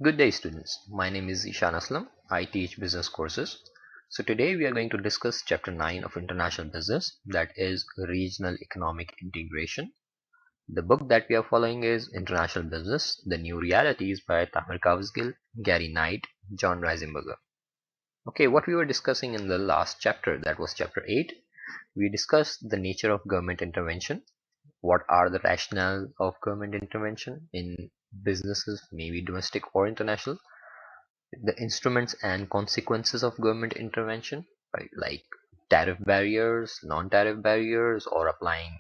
Good day, students. My name is Ishan Aslam. I teach business courses. So today we are going to discuss chapter 9 of international business, that is regional economic integration. The book that we are following is International Business: The New Realities by Tamer, Cavusgil, Gary Knight, John Riesenberger. Okay, what we were discussing in the last chapter, that was chapter 8, we discussed the nature of government intervention. What are the rationale of government intervention in businesses, maybe domestic or international? The instruments and consequences of government intervention, right? Like tariff barriers, non-tariff barriers, or applying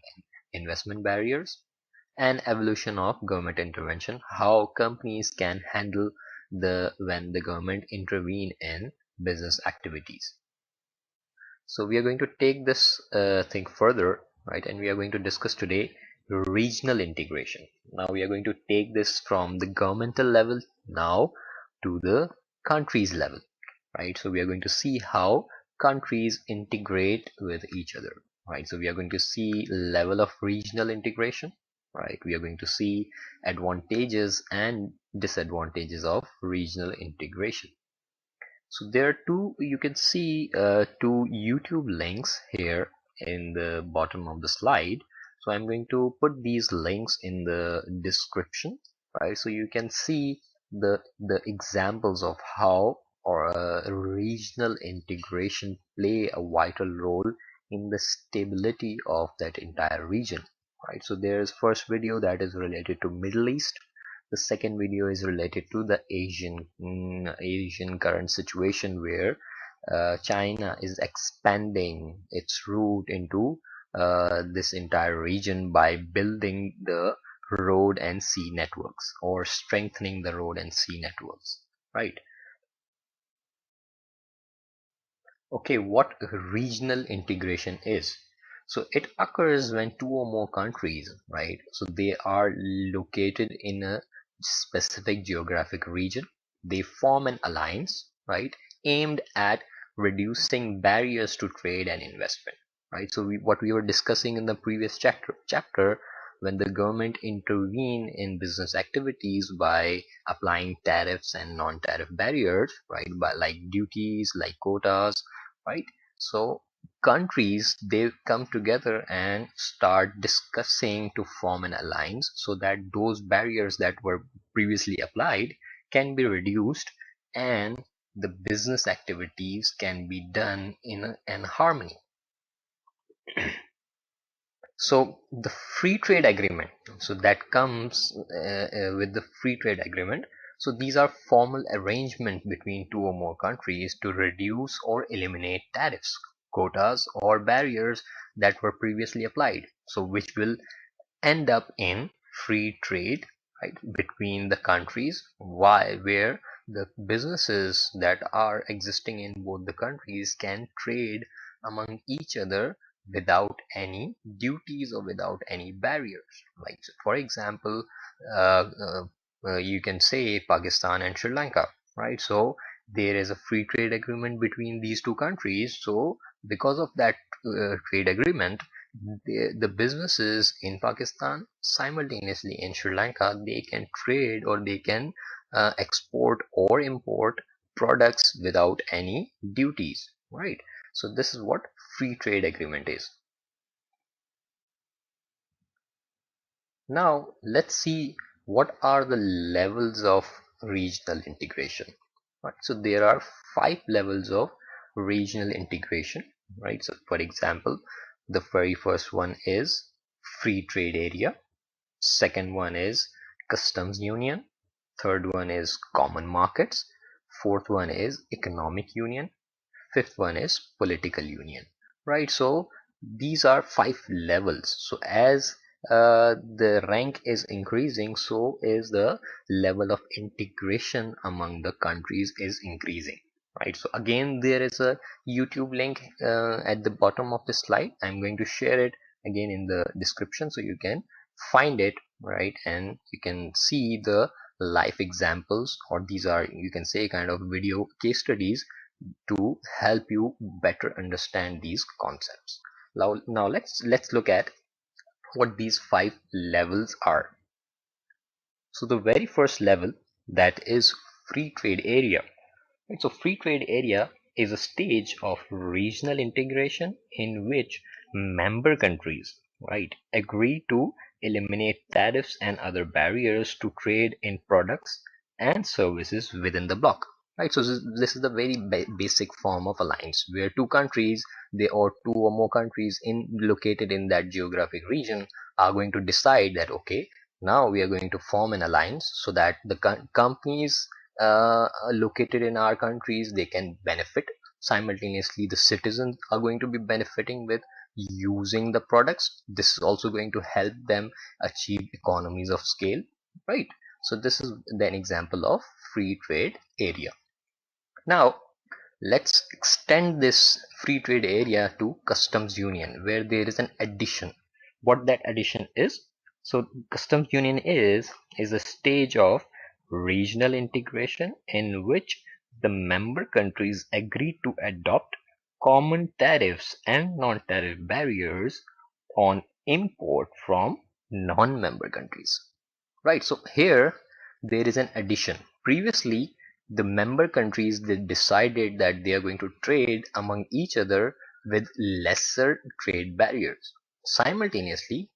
investment barriers, and evolution of government intervention, how companies can handle when the government intervene in business activities. So we are going to take this thing further, right? And we are going to discuss today regional integration. Now we are going to take this from the governmental level now to the countries level, right? So we are going to see how countries integrate with each other, right? So we are going to see level of regional integration, right? We are going to see advantages and disadvantages of regional integration. So there are two, you can see two YouTube links here in the bottom of the slide. So I'm going to put these links in the description, right? So you can see the examples of how regional integration play a vital role in the stability of that entire region, right? So there's first video that is related to Middle East. The second video is related to the Asian current situation, where China is expanding its route into this entire region by building the road and sea networks, or strengthening the road and sea networks, right? Okay, what regional integration is? So it occurs when two or more countries, right? So they are located in a specific geographic region. They form an alliance, right, aimed at reducing barriers to trade and investment, right? So what we were discussing in the previous chapter, when the government intervene in business activities by applying tariffs and non-tariff barriers, right, by like duties, like quotas, right? So countries, they come together and start discussing to form an alliance, so that those barriers that were previously applied can be reduced, and the business activities can be done in harmony. So the free trade agreement, so that comes with the free trade agreement. So these are formal arrangements between two or more countries to reduce or eliminate tariffs, quotas, or barriers that were previously applied, so which will end up in free trade, right, between the countries, where the businesses that are existing in both the countries can trade among each other without any duties or without any barriers. Like, for example, uh, you can say Pakistan and Sri Lanka, right? So there is a free trade agreement between these two countries. So because of that trade agreement, the businesses in Pakistan simultaneously in Sri Lanka, they can trade, or they can export or import products without any duties, right? So this is what free trade agreement is. Now let's see what are the levels of regional integration, right? So there are 5 levels of regional integration, right? So for example, the very first one is free trade area, second one is customs union, third one is common markets, fourth one is economic union, fifth one is political union, right? So these are 5 levels. So as the rank is increasing, so is the level of integration among the countries is increasing, right? So again, there is a YouTube link at the bottom of the slide. I'm going to share it again in the description, so you can find it, right? And you can see the life examples, or these are, you can say, kind of video case studies to help you better understand these concepts. Now let's look at what these 5 levels are. So the very first level, that is free trade area. Right, so free trade area is a stage of regional integration in which member countries, right, agree to eliminate tariffs and other barriers to trade in products and services within the bloc. Right, so this is the very basic form of alliance where two countries, they or two or more countries located in that geographic region are going to decide that okay, now we are going to form an alliance so that the companies located in our countries, they can benefit. Simultaneously, the citizens are going to be benefiting with using the products. This is also going to help them achieve economies of scale, right? So this is an example of free trade area. Now let's extend this free trade area to customs union, where there is an addition. What that addition is? So customs union is a stage of regional integration in which the member countries agree to adopt common tariffs and non-tariff barriers on import from non-member countries. Right, so here there is an addition. Previously, the member countries, they decided that they are going to trade among each other with lesser trade barriers. Simultaneously,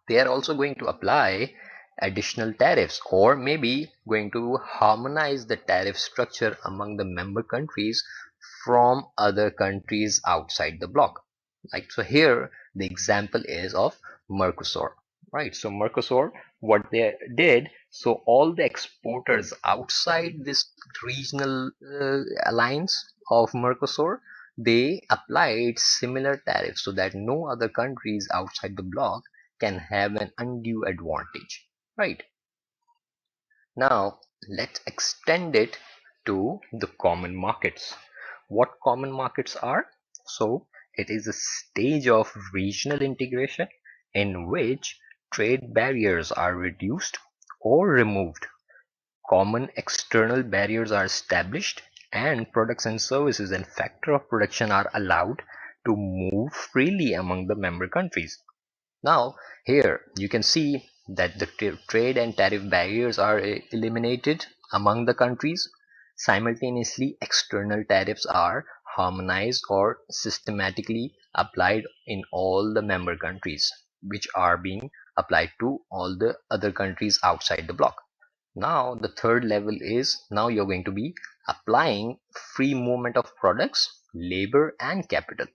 they are also going to apply additional tariffs, or maybe going to harmonize the tariff structure among the member countries from other countries outside the bloc. Like, so here the example is of Mercosur, right? So Mercosur, what they did, so all the exporters outside this regional alliance of Mercosur, they applied similar tariffs so that no other countries outside the bloc can have an undue advantage, right? Now let's extend it to the common markets. What common markets are? So it is a stage of regional integration in which trade barriers are reduced or removed. Common external barriers are established, and products and services and factor of production are allowed to move freely among the member countries. Now, here you can see that the trade and tariff barriers are eliminated among the countries. Simultaneously, external tariffs are harmonized or systematically applied in all the member countries, which are being applied to all the other countries outside the bloc. Now, the third level is now you're going to be applying free movement of products, labor, and capital.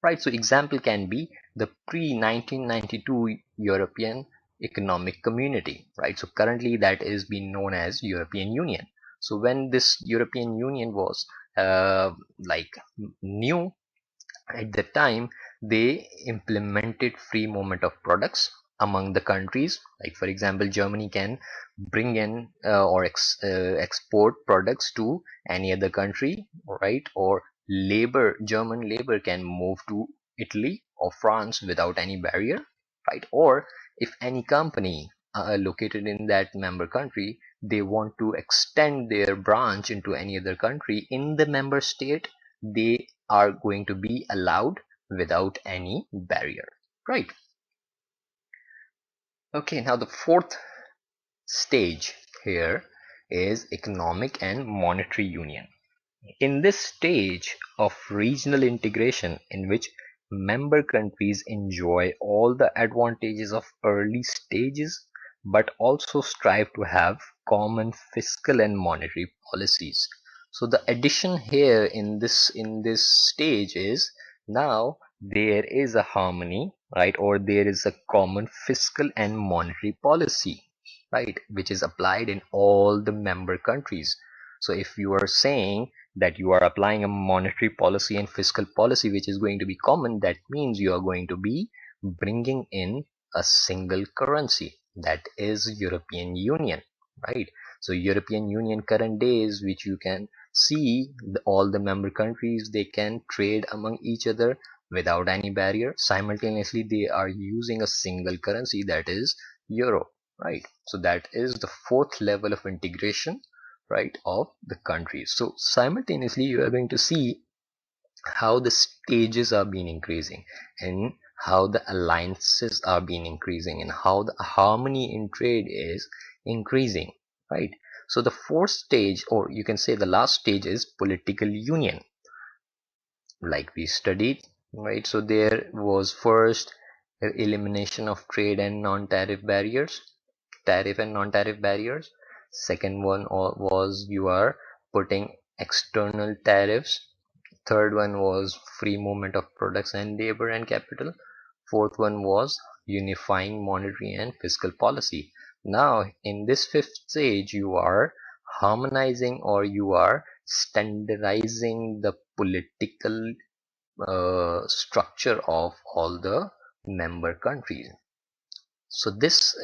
Right, so example can be the pre-1992 European Economic Community, right? So currently that is being known as European Union. So when this European Union was like new at the time, they implemented free movement of products among the countries. Like for example, Germany can bring in or export products to any other country, right? Or German labor can move to Italy or France without any barrier, right? Or if any company located in that member country, they want to extend their branch into any other country in the member state, they are going to be allowed without any barrier, right? Okay, now the fourth stage here is economic and monetary union. In this stage of regional integration, in which member countries enjoy all the advantages of early stages but also strive to have common fiscal and monetary policies. So the addition here in this stage is now there is a harmony, right, or there is a common fiscal and monetary policy, right, which is applied in all the member countries. So if you are saying that you are applying a monetary policy and fiscal policy which is going to be common, that means you are going to be bringing in a single currency, that is European Union, right? So European Union current days, which you can see all the member countries, they can trade among each other without any barrier. Simultaneously they are using a single currency, that is euro, right? So that is the fourth level of integration, right, of the countries. So simultaneously you are going to see how the stages are being increasing, and how the alliances are being increasing, and how the harmony in trade is increasing, right? So the fourth stage, or you can say the last stage, is political union, like we studied, right? So there was first elimination of trade and non-tariff barriers, tariff and non-tariff barriers. Second one was you are putting external tariffs. Third one was free movement of products and labor and capital. Fourth one was unifying monetary and fiscal policy. Now, in this fifth stage, you are harmonizing, or you are standardizing the political structure of all the member countries. So this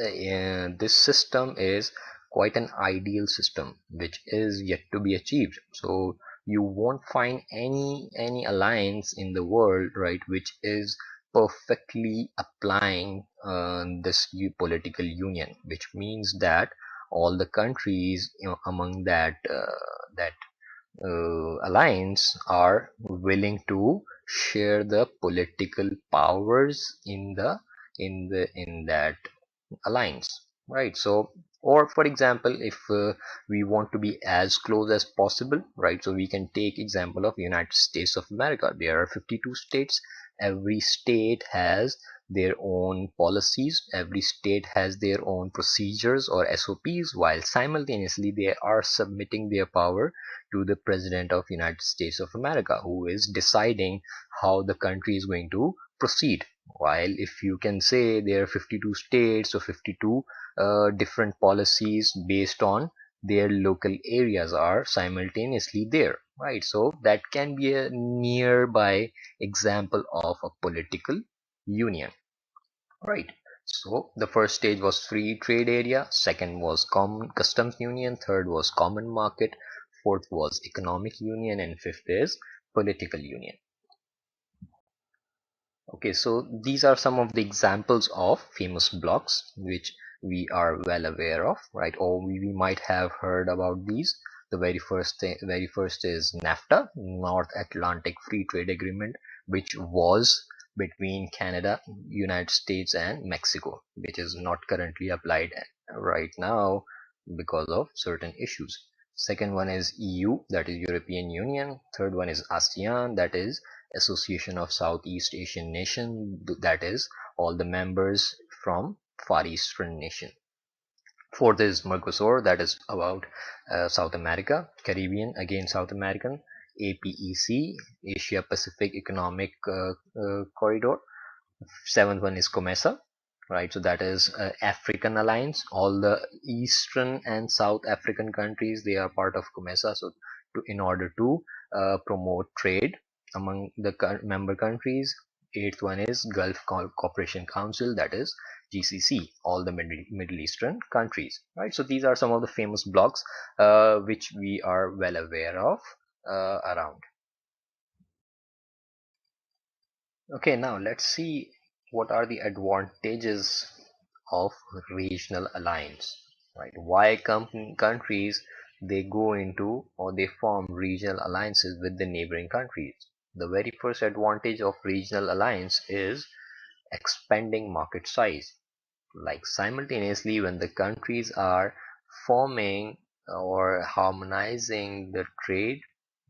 system is quite an ideal system which is yet to be achieved. So you won't find any alliance in the world, right, which is perfectly applying this political union, which means that all the countries, among that alliance are willing to share the political powers in that alliance, right? So, or for example, if we want to be as close as possible, right, so we can take example of United States of America. There are 52 states. Every state has their own policies, every state has their own procedures or SOPs, while simultaneously they are submitting their power to the President of United States of America, who is deciding how the country is going to proceed. While if you can say there are 52 states or 52 different policies based on their local areas are simultaneously there, right? So that can be a nearby example of a political union, right? So the first stage was free trade area, second was common customs union, third was common market, fourth was economic union, and fifth is political union. Okay, so these are some of the examples of famous blocks which we are well aware of, right? Or we might have heard about these. The very first is NAFTA, North Atlantic Free Trade Agreement, which was between Canada, United States, and Mexico, which is not currently applied right now because of certain issues. Second one is EU, that is European Union. Third one is ASEAN, that is Association of Southeast Asian Nations, that is all the members from Far Eastern nation. Fourth is Mercosur, that is about South America. Caribbean, again South American. APEC, Asia Pacific Economic Corridor. Seventh one is COMESA, right? So that is African Alliance. All the Eastern and South African countries, they are part of COMESA. So in order to promote trade among the member countries. Eighth one is Gulf Cooperation Council, that is GCC, all the Middle Eastern countries, right? So these are some of the famous blocks which we are well aware of around. Okay, now let's see what are the advantages of regional alliance, right? Why countries they go into or they form regional alliances with the neighboring countries. The very first advantage of regional alliance is expanding market size. Like simultaneously, when the countries are forming or harmonizing the trade,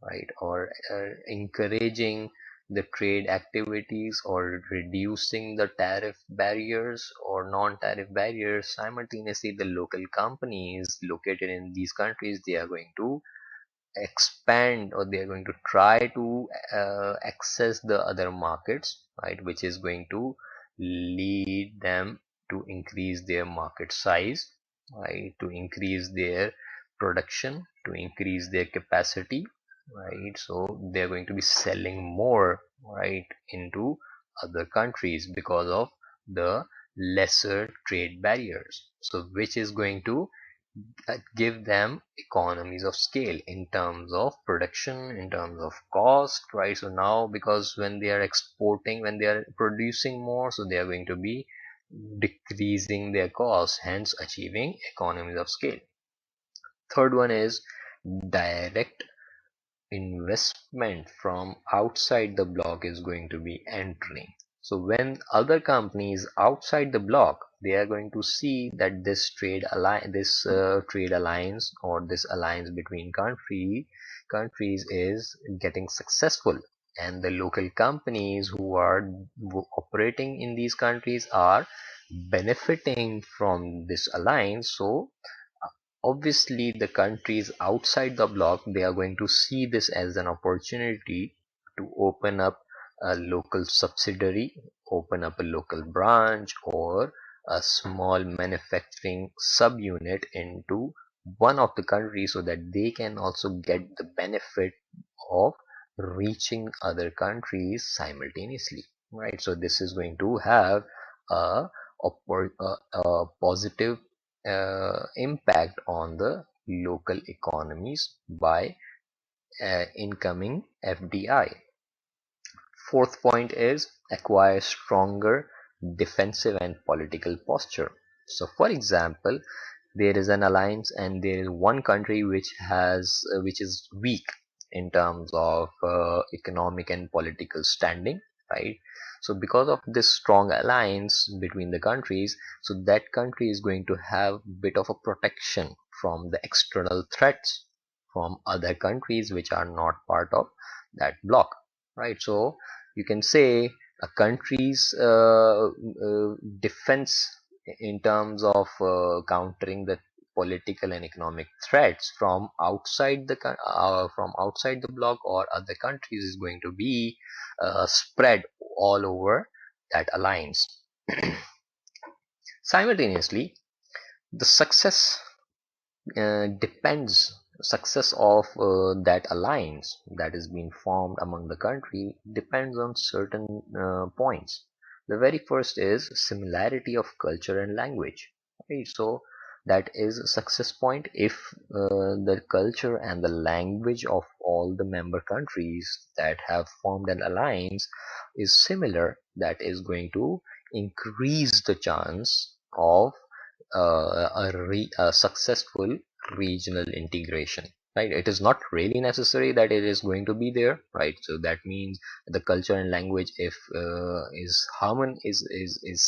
right, or encouraging the trade activities or reducing the tariff barriers or non-tariff barriers, simultaneously the local companies located in these countries, they are going to expand, or they are going to try to access the other markets, right, which is going to lead them to increase their market size, right, to increase their production, to increase their capacity, right? So they're going to be selling more, right, into other countries because of the lesser trade barriers, so which is going to give them economies of scale in terms of production, in terms of cost, right? So now, because when they are exporting, when they are producing more, so they are going to be decreasing their cost, hence achieving economies of scale. Third one is direct investment from outside the block is going to be entering. So when other companies outside the bloc, they are going to see that trade alliance or this alliance between countries is getting successful, and the local companies who are operating in these countries are benefiting from this alliance. So obviously the countries outside the bloc, they are going to see this as an opportunity to open up a local subsidiary, open up a local branch, or a small manufacturing subunit into one of the countries, so that they can also get the benefit of reaching other countries simultaneously, right? So this is going to have a, a positive impact on the local economies by incoming FDI. Fourth point is acquire stronger defensive and political posture. So for example, there is an alliance and there is one country which is weak in terms of economic and political standing, right? So because of this strong alliance between the countries, so that country is going to have bit of a protection from the external threats from other countries which are not part of that bloc, right? So you can say a country's defense in terms of countering the political and economic threats from outside the bloc or other countries is going to be spread all over that alliance. Simultaneously, the success of that alliance that is being formed among the country depends on certain points. The very first is similarity of culture and language, right? So that is a success point. If the culture and the language of all the member countries that have formed an alliance is similar, that is going to increase the chance of a successful regional integration, right? It is not really necessary that it is going to be there, right? So that means the culture and language, if is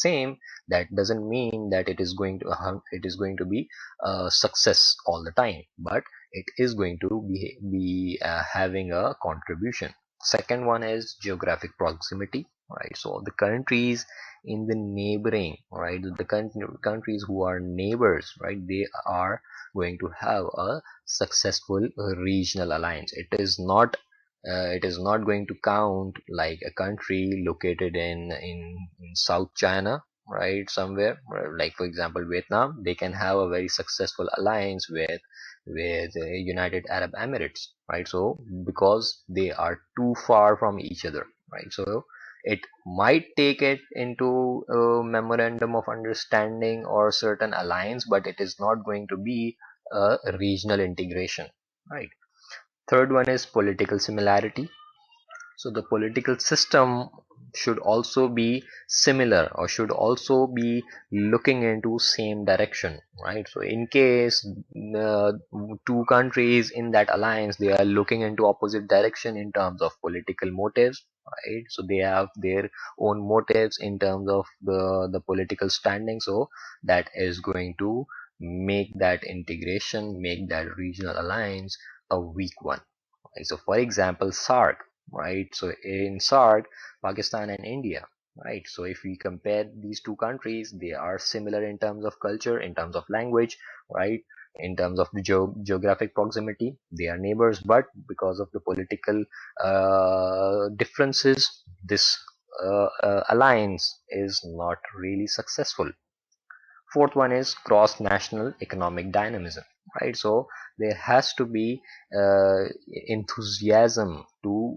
same, that doesn't mean that it is going to be a success all the time, but it is going to be having a contribution. Second one is geographic proximity, right? So the countries in the neighboring, right, the countries who are neighbors, right, they are going to have a successful regional alliance. It is not going to count like a country located in South China, right, somewhere, like for example Vietnam. They can have a very successful alliance with United Arab Emirates, right? So because they are too far from each other, right? So it might take it into a memorandum of understanding or certain alliance, but it is not going to be a regional integration, right? Third one is political similarity. So the political system should also be similar or should also be looking into same direction, right? So in case uh, two countries in that alliance, they are looking into opposite direction in terms of political motives, right? So they have their own motives in terms of the political standing. So that is going to make that integration, make that regional alliance a weak one. Right? So for example, SARC, right? So in SARC, Pakistan and India, right? So if we compare these two countries, they are similar in terms of culture, in terms of language, right? In terms of the geographic proximity, they are neighbors, but because of the political differences, this alliance is not really successful. Fourth one is cross national economic dynamism, right? So there has to be enthusiasm to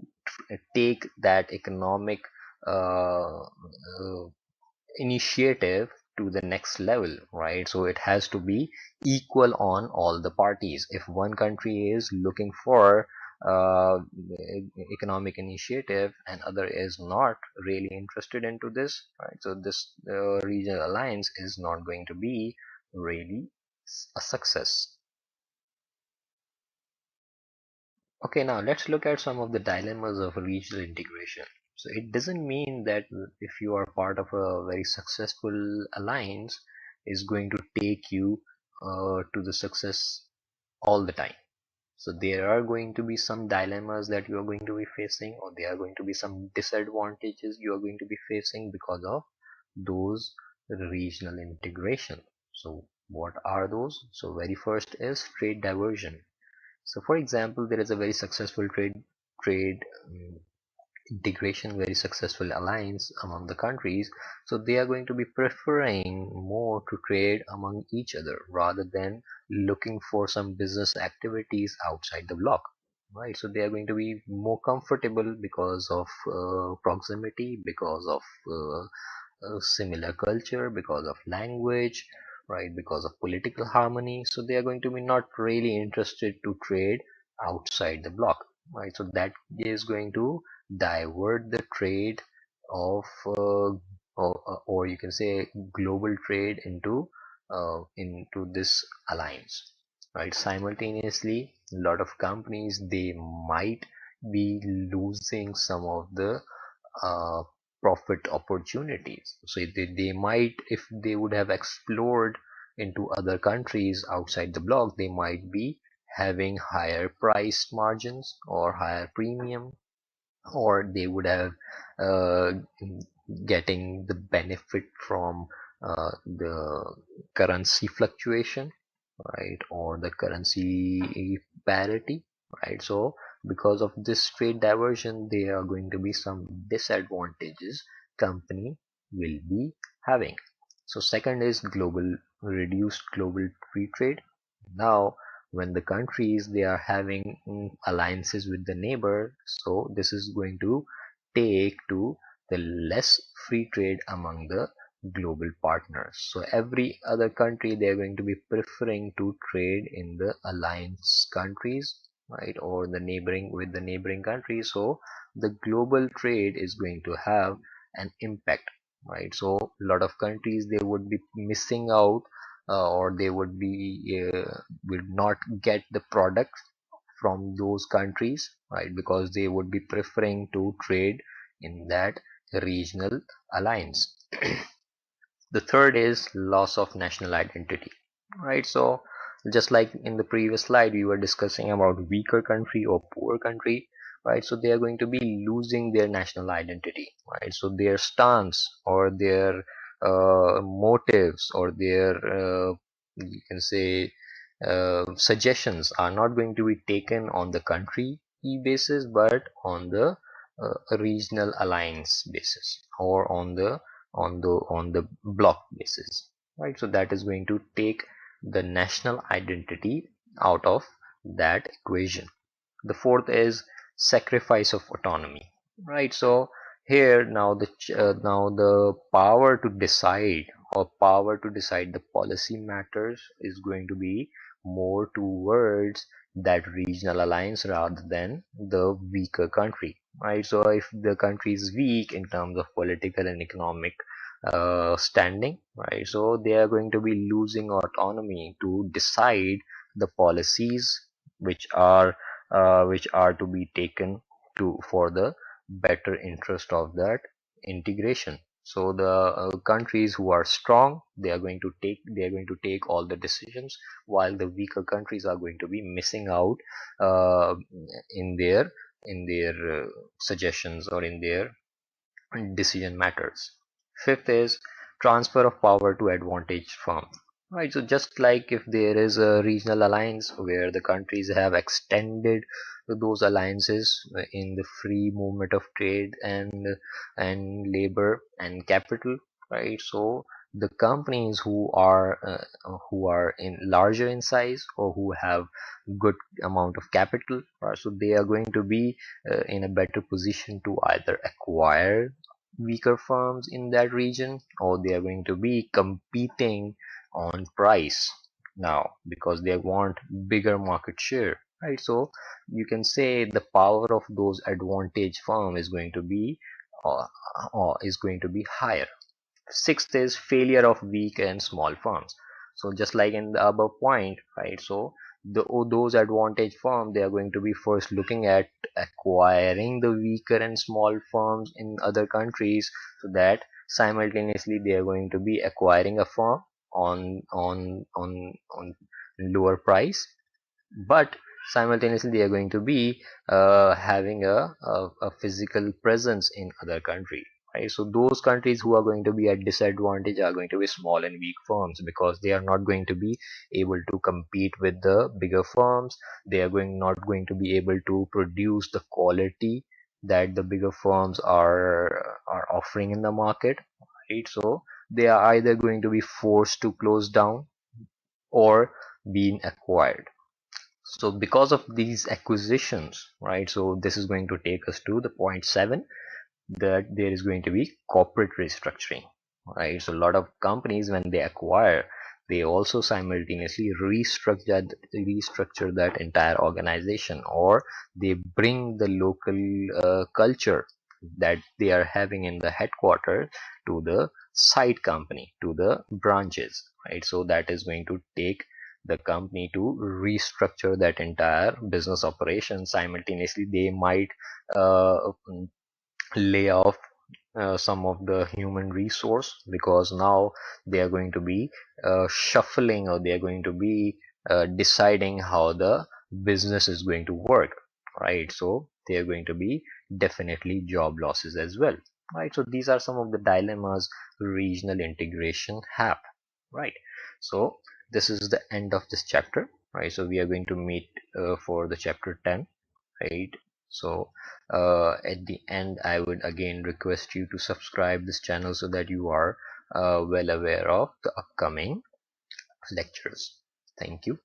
take that economic initiative to the next level, right? So it has to be equal on all the parties. If one country is looking for uh, economic initiative and other is not really interested into this, right? So this regional alliance is not going to be really a success. Okay, now let's look at some of the dilemmas of regional integration. So it doesn't mean that if you are part of a very successful alliance is going to take you to the success all the time. So there are going to be some dilemmas that you are going to be facing, or there are going to be some disadvantages you are going to be facing because of those regional integration. So what are those? So very first is trade diversion. So for example, there is a very successful trade integration, very successful alliance among the countries. So they are going to be preferring more to trade among each other rather than looking for some business activities outside the bloc, right? So they are going to be more comfortable because of proximity, because of similar culture, because of language, right? Because of political harmony. So they are going to be not really interested to trade outside the bloc, right? So that is going to divert the trade of or you can say global trade into this alliance, right? Simultaneously, a lot of companies, they might be losing some of the uh, profit opportunities. So they might, if they would have explored into other countries outside the bloc, they might be having higher price margins or higher premium, or they would have uh, getting the benefit from the currency fluctuation, right, or the currency parity, right? So because of this trade diversion, there are going to be some disadvantages company will be having. So second is reduced global free trade. Now when the countries, they are having alliances with the neighbor, so this is going to take to the less free trade among the global partners. So every other country, they are going to be preferring to trade in the alliance countries, right, or the neighboring countries. So the global trade is going to have an impact, right? So a lot of countries, they would be missing out, or they would not get the products from those countries, right, because they would be preferring to trade in that regional alliance. The third is loss of national identity, right? So just like in the previous slide, we were discussing about weaker country or poor country, right? So they are going to be losing their national identity, right? So their stance or their motives or their you can say suggestions are not going to be taken on the country basis, but on the regional alliance basis, or on the block basis, right? So that is going to take the national identity out of that equation. The fourth is sacrifice of autonomy, right? So here now the power to decide, or power to decide the policy matters, is going to be more towards that regional alliance rather than the weaker country, right? So if the country is weak in terms of political and economic standing, right, so they are going to be losing autonomy to decide the policies which are to be taken to for the better interest of that integration. So the countries who are strong, they are going to take all the decisions, while the weaker countries are going to be missing out uh, in their suggestions, or in their decision matters. Fifth is transfer of power to advantage firms. Right, so just like if there is a regional alliance where the countries have extended those alliances in the free movement of trade and labor and capital, right? So the companies who are in larger in size, or who have good amount of capital, so they are going to be in a better position to either acquire weaker firms in that region, or they are going to be competing on price now because they want bigger market share, right? So you can say the power of those advantage firm uh, is going to be higher. Sixth is failure of weak and small firms. So just like in the above point, right? So those advantage firms, they are going to be first looking at acquiring the weaker and small firms in other countries, so that simultaneously they are going to be acquiring a firm on lower price, but simultaneously they are going to be having a physical presence in other country, right? So those countries who are going to be at disadvantage are going to be small and weak firms, because they are not going to be able to compete with the bigger firms. They are not going to be able to produce the quality that the bigger firms are offering in the market, right? So they are either going to be forced to close down or being acquired. So because of these acquisitions, right, so this is going to take us to the point 7, that there is going to be corporate restructuring, right? So a lot of companies, when they acquire, they also simultaneously restructure that entire organization, or they bring the local culture that they are having in the headquarters to the side company, to the branches, right? So that is going to take the company to restructure that entire business operation. Simultaneously they might uh, lay off some of the human resource, because now they are going to be shuffling, or they are going to be deciding how the business is going to work, right? So they are going to be definitely job losses as well, right? So these are some of the dilemmas regional integration have, right? So this is the end of this chapter, right? So we are going to meet for the chapter 10, right? So at the end, I would again request you to subscribe this channel, so that you are well aware of the upcoming lectures. Thank you.